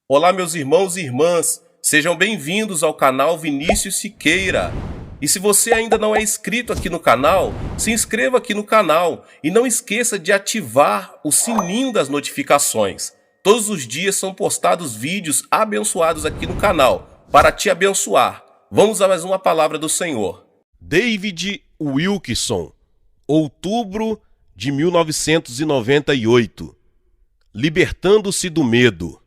Olá, meus irmãos e irmãs, sejam bem-vindos ao canal Vinícius Siqueira. E se você ainda não é inscrito aqui no canal, se inscreva aqui no canal e não esqueça de ativar o sininho das notificações. Todos os dias são postados vídeos abençoados aqui no canal para te abençoar. Vamos a mais uma palavra do Senhor. David Wilkerson, outubro de 1998. Libertando-se do medo.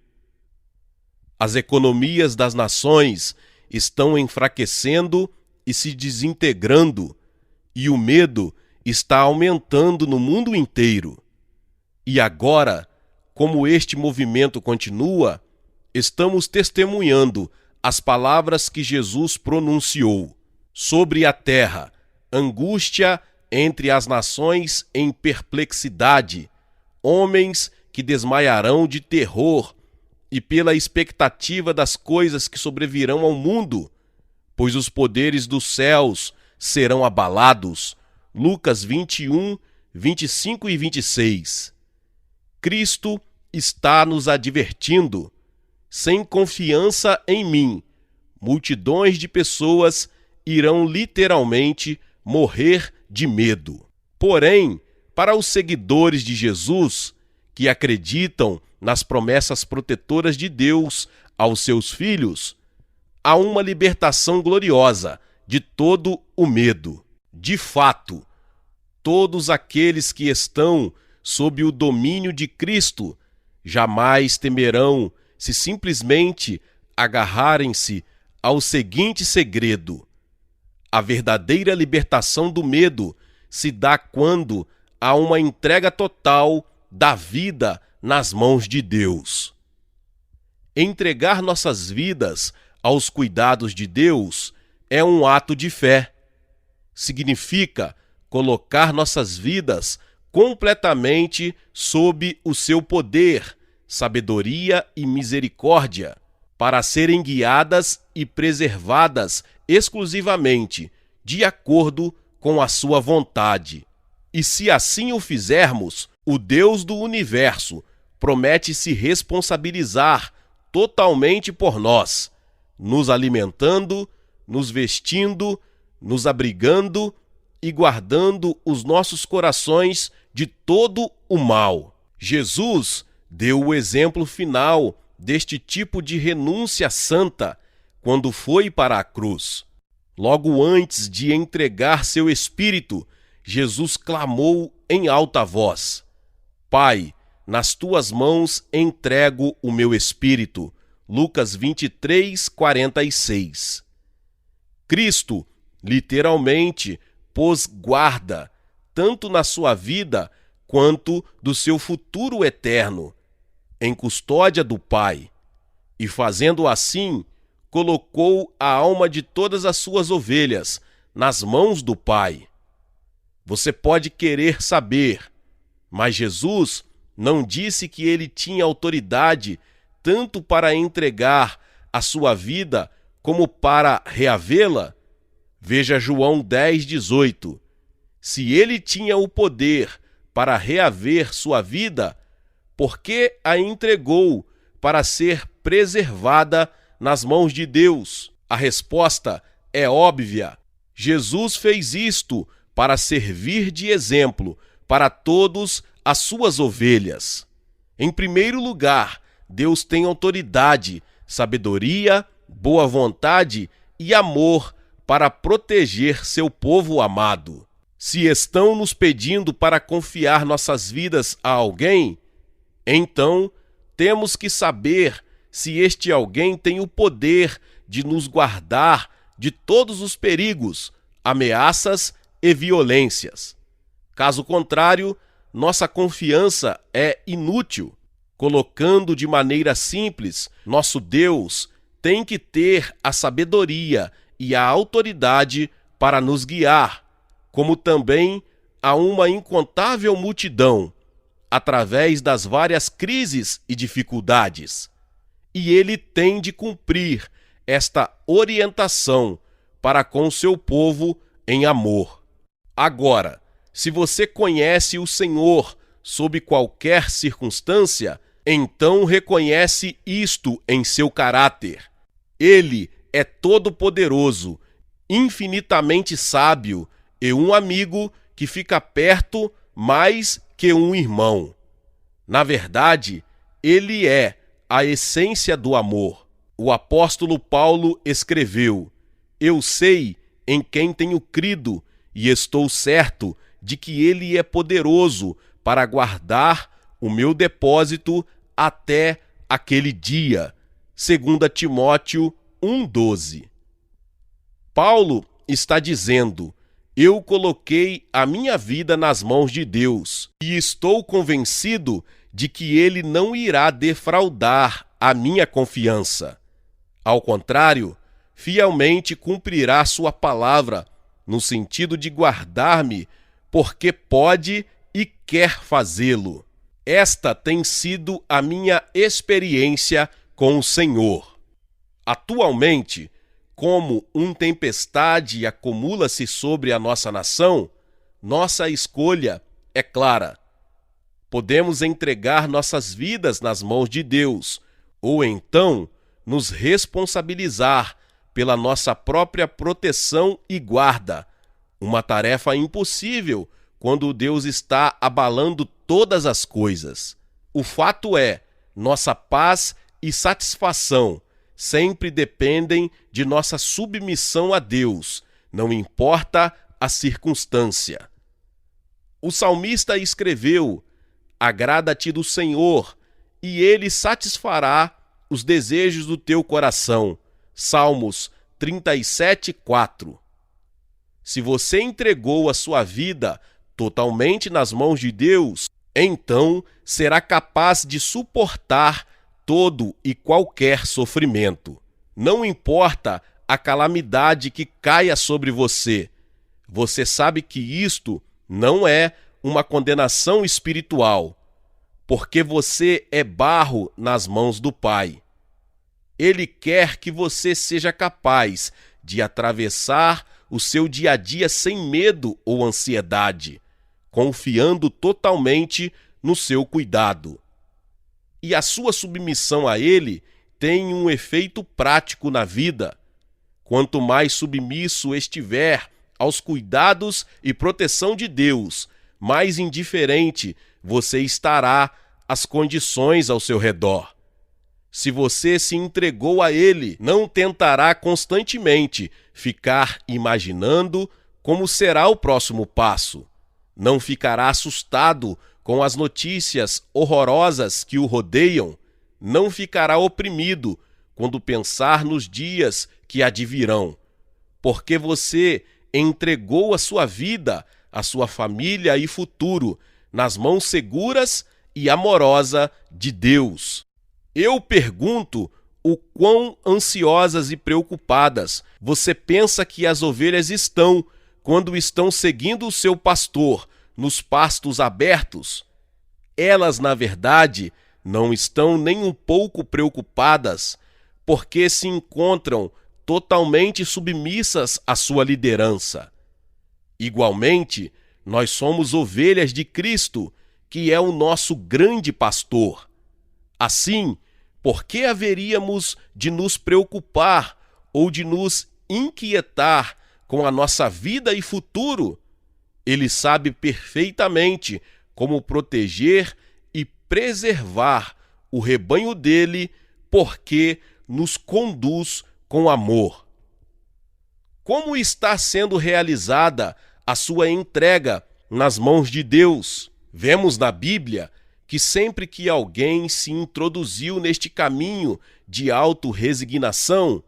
As economias das nações estão enfraquecendo e se desintegrando, e o medo está aumentando no mundo inteiro. E agora, como este movimento continua, estamos testemunhando as palavras que Jesus pronunciou sobre a terra: angústia entre as nações em perplexidade, homens que desmaiarão de terror e pela expectativa das coisas que sobrevirão ao mundo, pois os poderes dos céus serão abalados. Lucas 21, 25 e 26. Cristo está nos advertindo: sem confiança em mim, multidões de pessoas irão literalmente morrer de medo. Porém, para os seguidores de Jesus, que acreditam nas promessas protetoras de Deus aos seus filhos, há uma libertação gloriosa de todo o medo. De fato, todos aqueles que estão sob o domínio de Cristo jamais temerão se simplesmente agarrarem-se ao seguinte segredo: a verdadeira libertação do medo se dá quando há uma entrega total da vida nas mãos de Deus. Entregar nossas vidas aos cuidados de Deus é um ato de fé. Significa colocar nossas vidas completamente sob o seu poder, sabedoria e misericórdia, para serem guiadas e preservadas exclusivamente de acordo com a sua vontade. E se assim o fizermos, o Deus do universo promete se responsabilizar totalmente por nós, nos alimentando, nos vestindo, nos abrigando e guardando os nossos corações de todo o mal. Jesus deu o exemplo final deste tipo de renúncia santa quando foi para a cruz. Logo antes de entregar seu espírito, Jesus clamou em alta voz: Pai, nas tuas mãos entrego o meu espírito. Lucas 23, 46. Cristo, literalmente, pôs guarda, tanto na sua vida quanto do seu futuro eterno, em custódia do Pai, e fazendo assim, colocou a alma de todas as suas ovelhas nas mãos do Pai. Você pode querer saber, mas Jesus não disse que ele tinha autoridade tanto para entregar a sua vida como para reavê-la? Veja João 10, 18. Se ele tinha o poder para reaver sua vida, por que a entregou para ser preservada nas mãos de Deus? A resposta é óbvia. Jesus fez isto para servir de exemplo para todas as suas ovelhas. Em primeiro lugar, Deus tem autoridade, sabedoria, boa vontade e amor para proteger seu povo amado. Se estão nos pedindo para confiar nossas vidas a alguém, então temos que saber se este alguém tem o poder de nos guardar de todos os perigos, ameaças e violências. Caso contrário, nossa confiança é inútil. Colocando de maneira simples, nosso Deus tem que ter a sabedoria e a autoridade para nos guiar, como também a uma incontável multidão, através das várias crises e dificuldades. E ele tem de cumprir esta orientação para com seu povo em amor. Agora, se você conhece o Senhor sob qualquer circunstância, Então reconhece isto em seu caráter. Ele é todo-poderoso, infinitamente sábio e um amigo que fica perto mais que um irmão. Na verdade, ele é a essência do amor. O apóstolo Paulo escreveu: Eu sei em quem tenho crido e estou certo de que ele é poderoso para guardar o meu depósito até aquele dia. 2 Timóteo 1,12. Paulo está dizendo: Eu coloquei a minha vida nas mãos de Deus e estou convencido de que Ele não irá defraudar a minha confiança. Ao contrário, fielmente cumprirá sua palavra, no sentido de guardar-me, porque pode e quer fazê-lo. Esta tem sido a minha experiência com o Senhor. Atualmente, como uma tempestade acumula-se sobre a nossa nação, nossa escolha é clara. Podemos entregar nossas vidas nas mãos de Deus, ou então nos responsabilizar pela nossa própria proteção e guarda, uma tarefa impossível quando Deus está abalando todas as coisas. O fato é, nossa paz e satisfação sempre dependem de nossa submissão a Deus, não importa a circunstância. O salmista escreveu: Agrada-te do Senhor, e Ele satisfará os desejos do teu coração. Salmos 37:4. Se você entregou a sua vida totalmente nas mãos de Deus, então será capaz de suportar todo e qualquer sofrimento. Não importa a calamidade que caia sobre você. Você sabe que isto não é uma condenação espiritual, porque você é barro nas mãos do Pai. Ele quer que você seja capaz de atravessar o seu dia a dia sem medo ou ansiedade, confiando totalmente no seu cuidado. E a sua submissão a Ele tem um efeito prático na vida. Quanto mais submisso estiver aos cuidados e proteção de Deus, mais indiferente você estará às condições ao seu redor. Se você se entregou a Ele, não tentará constantemente ficar imaginando como será o próximo passo. Não ficará assustado com as notícias horrorosas que o rodeiam. Não ficará oprimido quando pensar nos dias que advirão, porque você entregou a sua vida, a sua família e futuro nas mãos seguras e amorosas de Deus. Eu pergunto o quão ansiosas e preocupadas você pensa que as ovelhas estão quando estão seguindo o seu pastor nos pastos abertos. Elas, na verdade, não estão nem um pouco preocupadas, porque se encontram totalmente submissas à sua liderança. Igualmente, nós somos ovelhas de Cristo, que é o nosso grande pastor. Assim, por que haveríamos de nos preocupar ou de nos inquietar com a nossa vida e futuro? Ele sabe perfeitamente como proteger e preservar o rebanho dele, porque nos conduz com amor. Como está sendo realizada a sua entrega nas mãos de Deus? Vemos na Bíblia que sempre que alguém se introduziu neste caminho de autorresignação,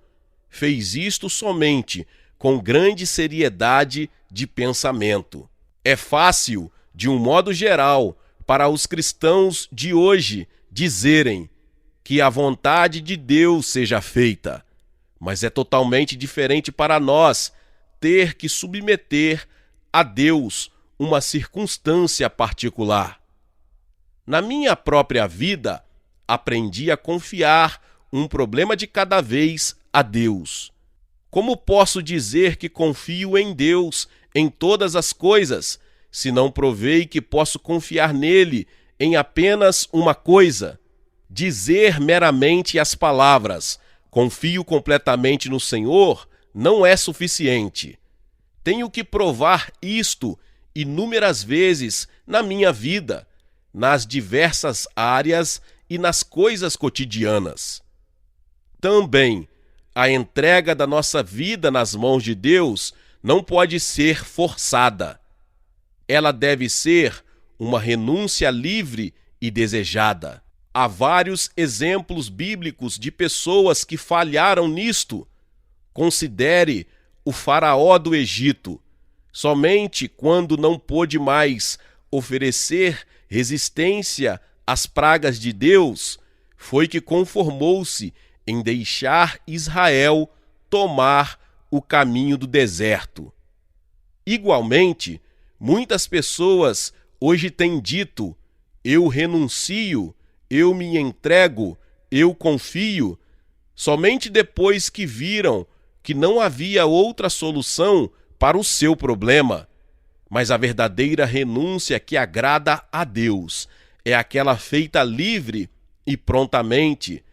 fez isto somente com grande seriedade de pensamento. É fácil, de um modo geral, para os cristãos de hoje dizerem que a vontade de Deus seja feita, mas é totalmente diferente para nós ter que submeter a Deus uma circunstância particular. Na minha própria vida, aprendi a confiar um problema de cada vez a Deus. Como posso dizer que confio em Deus em todas as coisas, se não provei que posso confiar nele em apenas uma coisa? Dizer meramente as palavras "confio completamente no Senhor" não é suficiente. Tenho que provar isto inúmeras vezes na minha vida, nas diversas áreas e nas coisas cotidianas. Também, a entrega da nossa vida nas mãos de Deus não pode ser forçada. Ela deve ser uma renúncia livre e desejada. Há vários exemplos bíblicos de pessoas que falharam nisto. Considere o faraó do Egito. Somente quando não pôde mais oferecer resistência às pragas de Deus, foi que conformou-se em deixar Israel tomar o caminho do deserto. Igualmente, muitas pessoas hoje têm dito: eu renuncio, eu me entrego, eu confio, somente depois que viram que não havia outra solução para o seu problema. Mas a verdadeira renúncia que agrada a Deus é aquela feita livre e prontamente,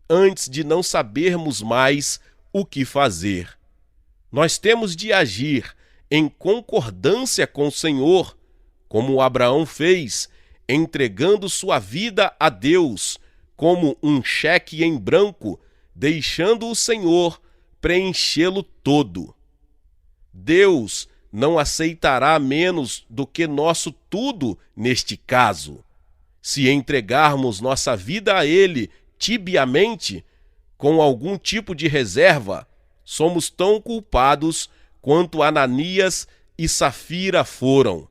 antes de não sabermos mais o que fazer. Nós temos de agir em concordância com o Senhor, como Abraão fez, entregando sua vida a Deus como um cheque em branco, deixando o Senhor preenchê-lo todo. Deus não aceitará menos do que nosso tudo neste caso. Se entregarmos nossa vida a Ele tibiamente, com algum tipo de reserva, somos tão culpados quanto Ananias e Safira foram.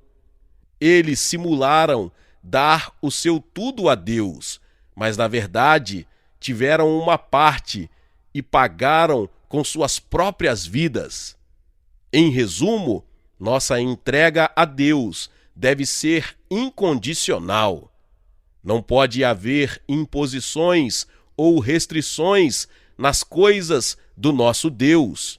Eles simularam dar o seu tudo a Deus, mas na verdade tiveram uma parte e pagaram com suas próprias vidas. Em resumo, nossa entrega a Deus deve ser incondicional. Não pode haver imposições ou restrições nas coisas do nosso Deus.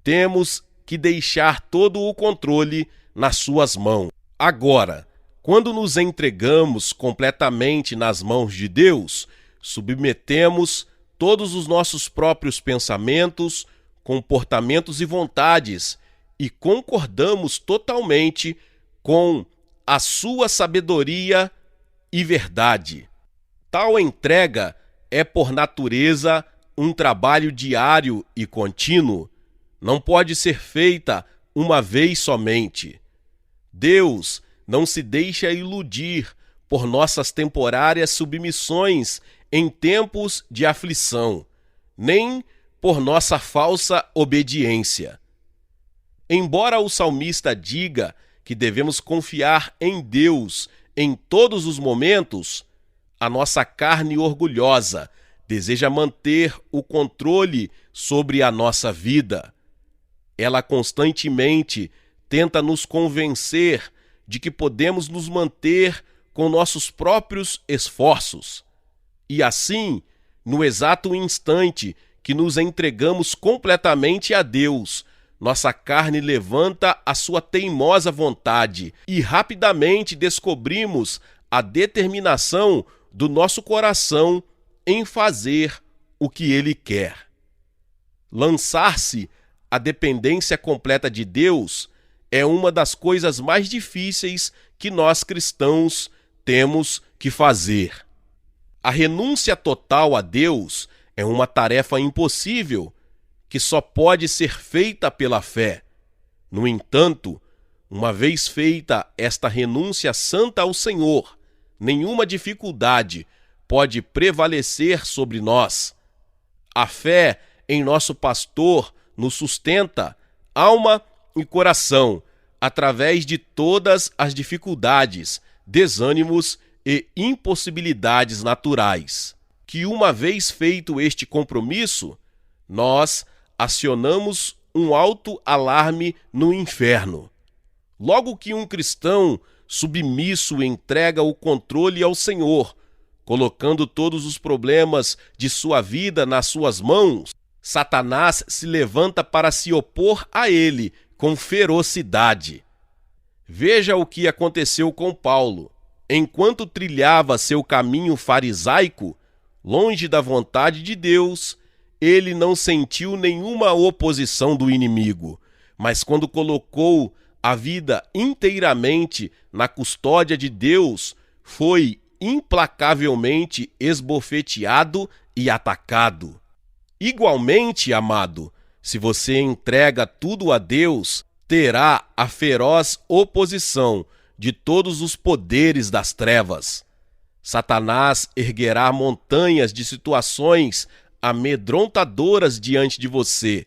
Temos que deixar todo o controle nas suas mãos. Agora, quando nos entregamos completamente nas mãos de Deus, submetemos todos os nossos próprios pensamentos, comportamentos e vontades e concordamos totalmente com a sua sabedoria e verdade. Tal entrega é, por natureza, um trabalho diário e contínuo. Não pode ser feita uma vez somente. Deus não se deixa iludir por nossas temporárias submissões em tempos de aflição, nem por nossa falsa obediência. Embora o salmista diga que devemos confiar em Deus em todos os momentos, a nossa carne orgulhosa deseja manter o controle sobre a nossa vida. Ela constantemente tenta nos convencer de que podemos nos manter com nossos próprios esforços. E assim, no exato instante que nos entregamos completamente a Deus, nossa carne levanta a sua teimosa vontade e rapidamente descobrimos a determinação do nosso coração em fazer o que Ele quer. Lançar-se à dependência completa de Deus é uma das coisas mais difíceis que nós cristãos temos que fazer. A renúncia total a Deus é uma tarefa impossível que só pode ser feita pela fé. No entanto, uma vez feita esta renúncia santa ao Senhor, nenhuma dificuldade pode prevalecer sobre nós. A fé em nosso pastor nos sustenta, alma e coração, através de todas as dificuldades, desânimos e impossibilidades naturais. Que uma vez feito este compromisso, nós acionamos um alto alarme no inferno. Logo que um cristão submisso entrega o controle ao Senhor, colocando todos os problemas de sua vida nas suas mãos, Satanás se levanta para se opor a ele com ferocidade. Veja o que aconteceu com Paulo. Enquanto trilhava seu caminho farisaico, longe da vontade de Deus, ele não sentiu nenhuma oposição do inimigo, mas quando colocou a vida inteiramente na custódia de Deus, foi implacavelmente esbofeteado e atacado. Igualmente, amado, se você entrega tudo a Deus, terá a feroz oposição de todos os poderes das trevas. Satanás erguerá montanhas de situações amedrontadoras diante de você,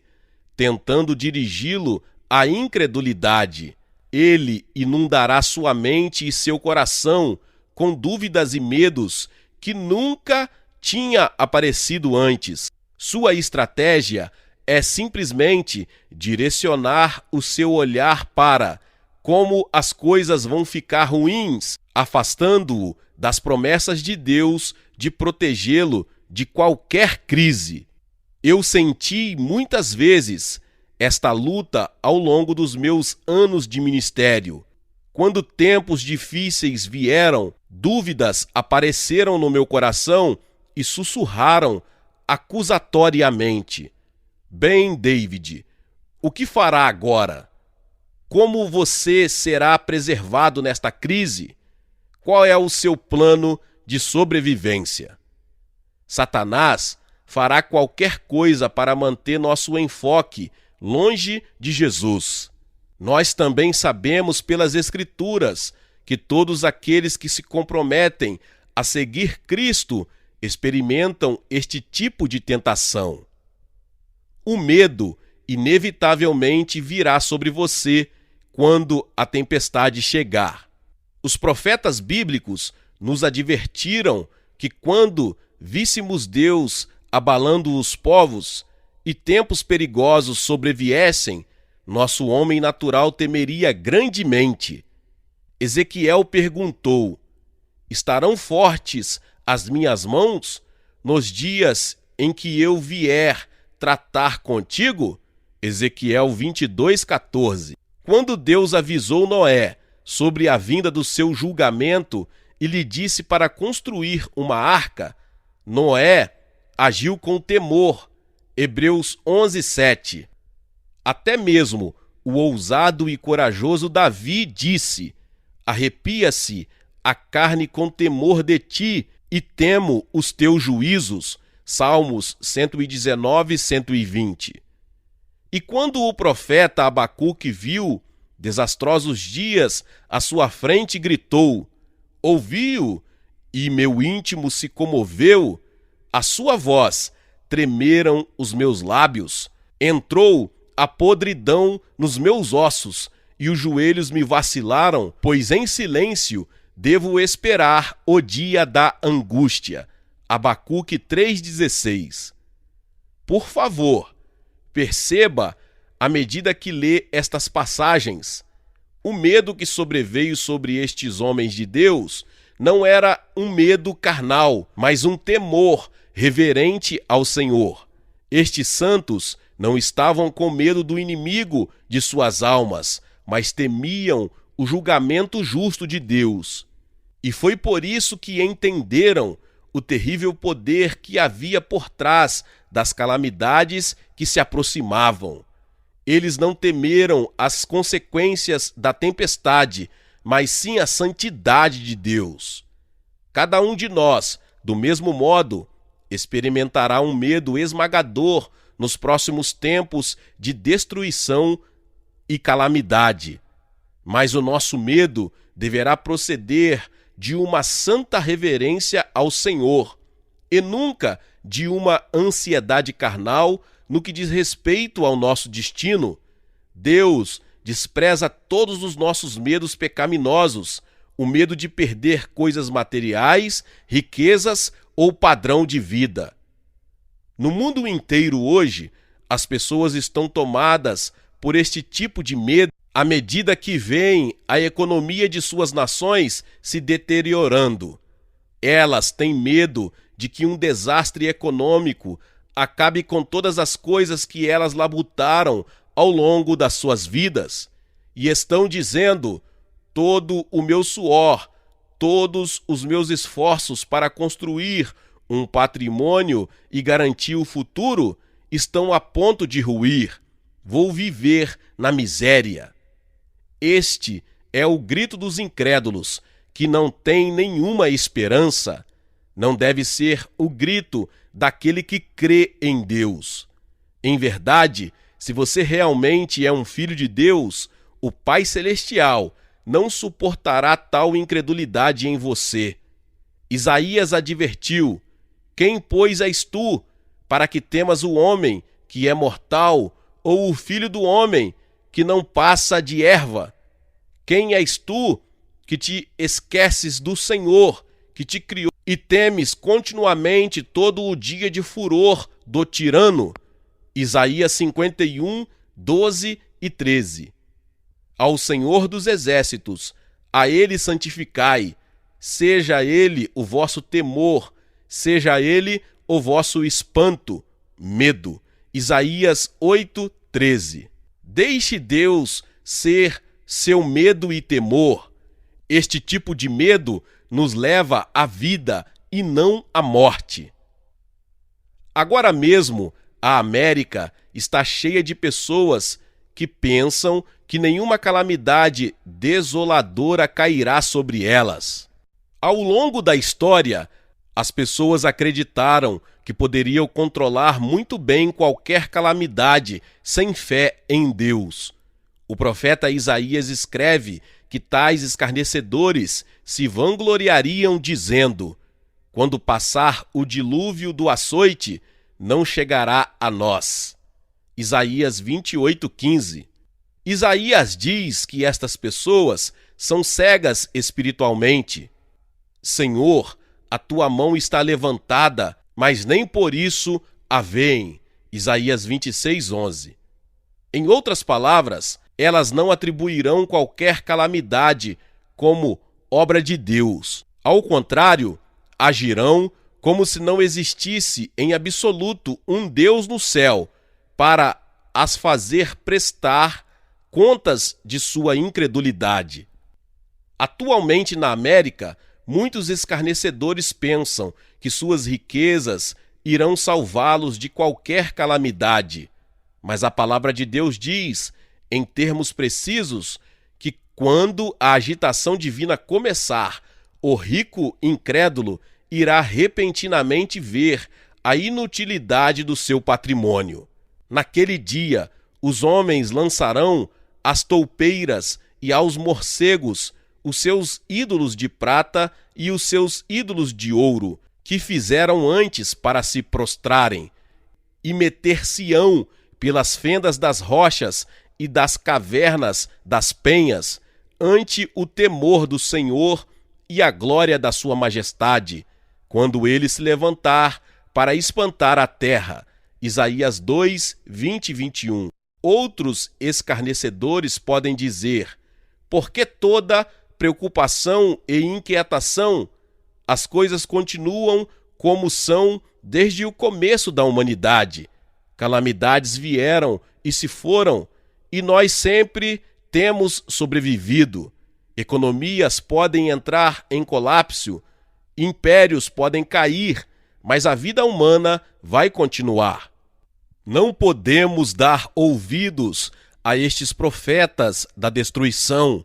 tentando dirigi-lo à incredulidade. Ele inundará sua mente e seu coração com dúvidas e medos que nunca tinha aparecido antes. Sua estratégia é simplesmente direcionar o seu olhar para como as coisas vão ficar ruins, afastando-o das promessas de Deus de protegê-lo de qualquer crise. Eu senti muitas vezes esta luta ao longo dos meus anos de ministério. Quando tempos difíceis vieram, dúvidas apareceram no meu coração e sussurraram acusatoriamente: Bem, David, o que fará agora? Como você será preservado nesta crise? Qual é o seu plano de sobrevivência? Satanás fará qualquer coisa para manter nosso enfoque longe de Jesus. Nós também sabemos pelas Escrituras que todos aqueles que se comprometem a seguir Cristo experimentam este tipo de tentação. O medo inevitavelmente virá sobre você quando a tempestade chegar. Os profetas bíblicos nos advertiram que quando víssemos Deus abalando os povos e tempos perigosos sobreviessem, nosso homem natural temeria grandemente. Ezequiel perguntou: Estarão fortes as minhas mãos nos dias em que eu vier tratar contigo? Ezequiel 22:14. Quando Deus avisou Noé sobre a vinda do seu julgamento e lhe disse para construir uma arca, Noé agiu com temor. Hebreus 11:7. Até mesmo o ousado e corajoso Davi disse: Arrepia-se a carne com temor de ti e temo os teus juízos. Salmos 119, 120. E quando o profeta Abacuque viu desastrosos dias à sua frente, gritou: Ouvi-o, e meu íntimo se comoveu. A sua voz tremeram os meus lábios. Entrou a podridão nos meus ossos, e os joelhos me vacilaram, pois em silêncio devo esperar o dia da angústia. Abacuque 3,16. Por favor, perceba, à medida que lê estas passagens, o medo que sobreveio sobre estes homens de Deus não era um medo carnal, mas um temor reverente ao Senhor. Estes santos não estavam com medo do inimigo de suas almas, mas temiam o julgamento justo de Deus. E foi por isso que entenderam o terrível poder que havia por trás das calamidades que se aproximavam. Eles não temeram as consequências da tempestade, mas sim a santidade de Deus. Cada um de nós, do mesmo modo, experimentará um medo esmagador nos próximos tempos de destruição e calamidade. Mas o nosso medo deverá proceder de uma santa reverência ao Senhor, e nunca de uma ansiedade carnal no que diz respeito ao nosso destino. Deus despreza todos os nossos medos pecaminosos, o medo de perder coisas materiais, riquezas ou padrão de vida. No mundo inteiro hoje, as pessoas estão tomadas por este tipo de medo à medida que veem a economia de suas nações se deteriorando. Elas têm medo de que um desastre econômico acabe com todas as coisas que elas labutaram ao longo das suas vidas, e estão dizendo: todo o meu suor, todos os meus esforços para construir um patrimônio e garantir o futuro, estão a ponto de ruir. Vou viver na miséria. Este é o grito dos incrédulos, que não têm nenhuma esperança. Não deve ser o grito daquele que crê em Deus. Em verdade, se você realmente é um filho de Deus, o Pai Celestial não suportará tal incredulidade em você. Isaías advertiu: quem, pois, és tu, para que temas o homem, que é mortal, ou o filho do homem, que não passa de erva? Quem és tu, que te esqueces do Senhor, que te criou, e temes continuamente todo o dia de furor do tirano? Isaías 51, 12 e 13. Ao Senhor dos Exércitos, a Ele santificai, seja Ele o vosso temor, seja Ele o vosso espanto, medo. Isaías 8, 13. Deixe Deus ser seu medo e temor. Este tipo de medo nos leva à vida e não à morte. Agora mesmo, a América está cheia de pessoas que pensam que nenhuma calamidade desoladora cairá sobre elas. Ao longo da história, as pessoas acreditaram que poderiam controlar muito bem qualquer calamidade sem fé em Deus. O profeta Isaías escreve que tais escarnecedores se vangloriariam dizendo: quando passar o dilúvio do açoite, não chegará a nós. Isaías 28, 15. Isaías diz que estas pessoas são cegas espiritualmente. Senhor, a tua mão está levantada, mas nem por isso a veem. Isaías 26, 11. Em outras palavras, elas não atribuirão qualquer calamidade como obra de Deus. Ao contrário, agirão como se não existisse em absoluto um Deus no céu para as fazer prestar contas de sua incredulidade. Atualmente na América, muitos escarnecedores pensam que suas riquezas irão salvá-los de qualquer calamidade. Mas a palavra de Deus diz, em termos precisos, que quando a agitação divina começar, o rico incrédulo irá repentinamente ver a inutilidade do seu patrimônio. Naquele dia, os homens lançarão às toupeiras e aos morcegos os seus ídolos de prata e os seus ídolos de ouro, que fizeram antes para se prostrarem, e meter-se-ão pelas fendas das rochas e das cavernas das penhas, ante o temor do Senhor e a glória da sua majestade, quando ele se levantar para espantar a terra. Isaías 2, 20 e 21. Outros escarnecedores podem dizer: por que toda preocupação e inquietação? As coisas continuam como são desde o começo da humanidade. Calamidades vieram e se foram, e nós sempre temos sobrevivido. Economias podem entrar em colapso, impérios podem cair, mas a vida humana vai continuar. Não podemos dar ouvidos a estes profetas da destruição.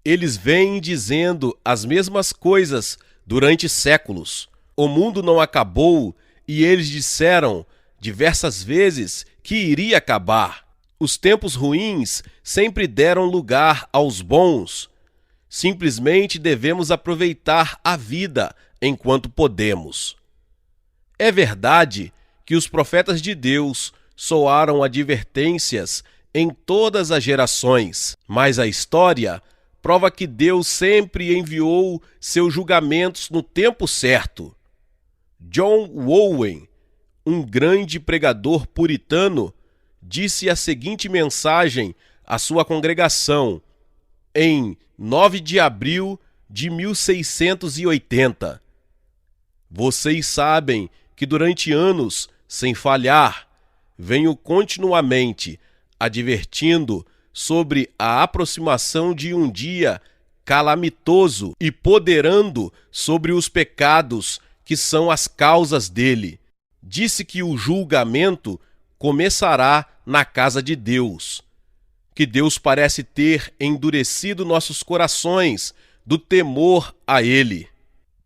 Eles vêm dizendo as mesmas coisas durante séculos. O mundo não acabou e eles disseram diversas vezes que iria acabar. Os tempos ruins sempre deram lugar aos bons. Simplesmente devemos aproveitar a vida enquanto podemos. É verdade que os profetas de Deus soaram advertências em todas as gerações, mas a história prova que Deus sempre enviou seus julgamentos no tempo certo. John Owen, um grande pregador puritano, disse a seguinte mensagem à sua congregação em 9 de abril de 1680. Vocês sabem que durante anos, sem falhar, venho continuamente advertindo sobre a aproximação de um dia calamitoso e ponderando sobre os pecados que são as causas dele. Disse que o julgamento começará na casa de Deus, que Deus parece ter endurecido nossos corações do temor a ele,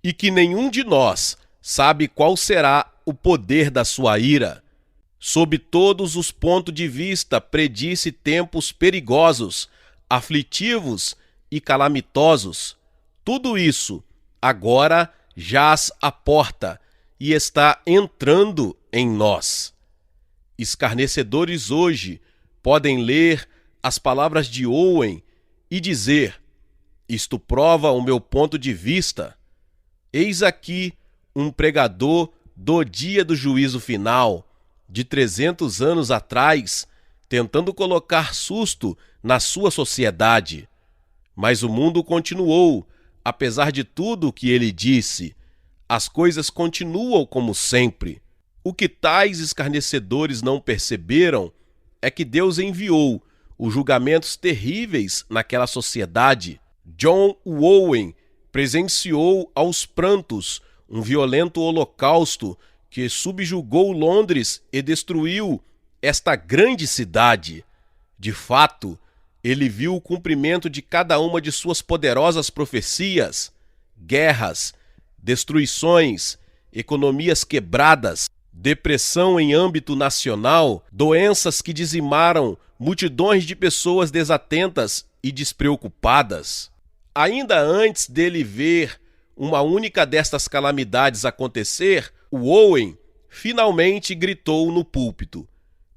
e que nenhum de nós sabe qual será o poder da sua ira. Sob todos os pontos de vista, predisse tempos perigosos, aflitivos e calamitosos. Tudo isso agora jaz à porta e está entrando em nós. Escarnecedores hoje podem ler as palavras de Owen e dizer: isto prova o meu ponto de vista. Eis aqui um pregador do dia do juízo final, de 300 anos atrás, tentando colocar susto na sua sociedade. Mas o mundo continuou, apesar de tudo o que ele disse. As coisas continuam como sempre. O que tais escarnecedores não perceberam é que Deus enviou os julgamentos terríveis naquela sociedade. John Owen presenciou aos prantos um violento holocausto que subjugou Londres e destruiu esta grande cidade. De fato, ele viu o cumprimento de cada uma de suas poderosas profecias: guerras, destruições, economias quebradas, depressão em âmbito nacional, doenças que dizimaram multidões de pessoas desatentas e despreocupadas. Ainda antes dele ver uma única destas calamidades acontecer, o Owen finalmente gritou no púlpito: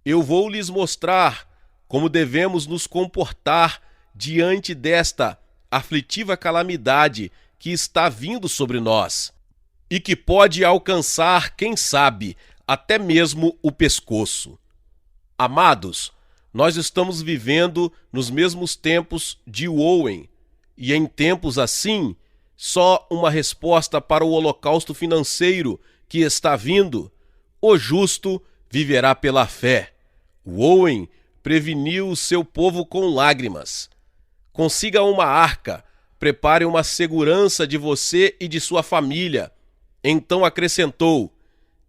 eu vou lhes mostrar como devemos nos comportar diante desta aflitiva calamidade que está vindo sobre nós e que pode alcançar, quem sabe, até mesmo o pescoço. Amados, nós estamos vivendo nos mesmos tempos de Owen, e em tempos assim, só uma resposta para o holocausto financeiro que está vindo: o justo viverá pela fé. O Owen preveniu o seu povo com lágrimas. Consiga uma arca, prepare uma segurança de você e de sua família. Então acrescentou: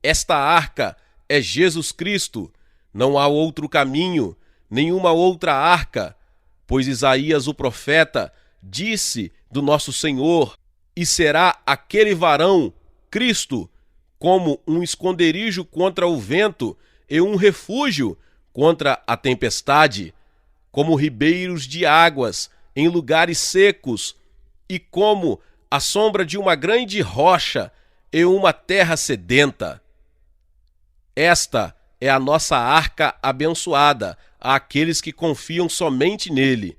esta arca é Jesus Cristo, não há outro caminho, nenhuma outra arca, pois Isaías o profeta disse do nosso Senhor: e será aquele varão, Cristo, como um esconderijo contra o vento e um refúgio contra a tempestade, como ribeiros de águas em lugares secos, e como a sombra de uma grande rocha e uma terra sedenta. Esta é a nossa arca abençoada àqueles que confiam somente nele.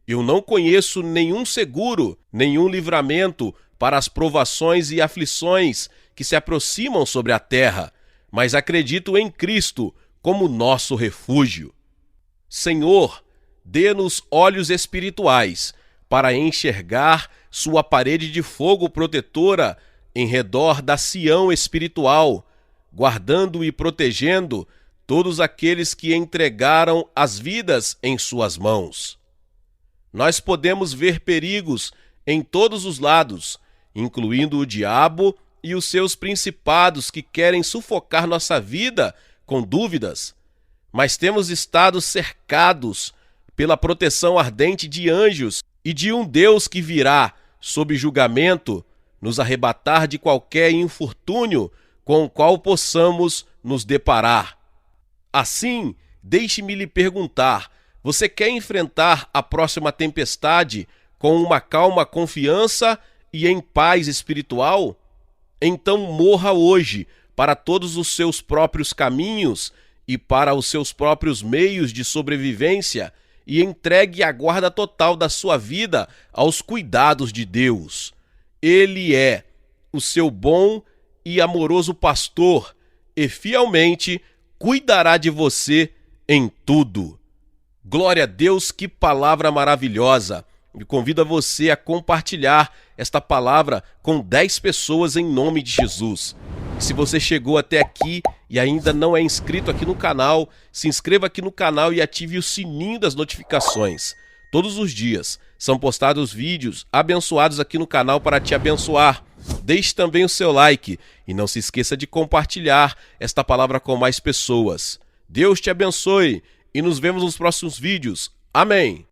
Eu não conheço nenhum seguro, nenhum livramento para as provações e aflições que se aproximam sobre a terra, mas acredito em Cristo como nosso refúgio. Senhor, dê-nos olhos espirituais para enxergar sua parede de fogo protetora em redor da Sião espiritual, guardando e protegendo todos aqueles que entregaram as vidas em suas mãos. Nós podemos ver perigos em todos os lados, incluindo o diabo e os seus principados que querem sufocar nossa vida com dúvidas, mas temos estado cercados pela proteção ardente de anjos e de um Deus que virá, sob julgamento, nos arrebatar de qualquer infortúnio com o qual possamos nos deparar. Assim, deixe-me lhe perguntar: você quer enfrentar a próxima tempestade com uma calma confiança e em paz espiritual? Então morra hoje para todos os seus próprios caminhos e para os seus próprios meios de sobrevivência e entregue a guarda total da sua vida aos cuidados de Deus. Ele é o seu bom e amoroso pastor e fielmente cuidará de você em tudo. Glória a Deus, que palavra maravilhosa! Eu convido a você a compartilhar esta palavra com 10 pessoas em nome de Jesus. E se você chegou até aqui e ainda não é inscrito aqui no canal, se inscreva aqui no canal e ative o sininho das notificações. Todos os dias são postados vídeos abençoados aqui no canal para te abençoar. Deixe também o seu like e não se esqueça de compartilhar esta palavra com mais pessoas. Deus te abençoe e nos vemos nos próximos vídeos. Amém.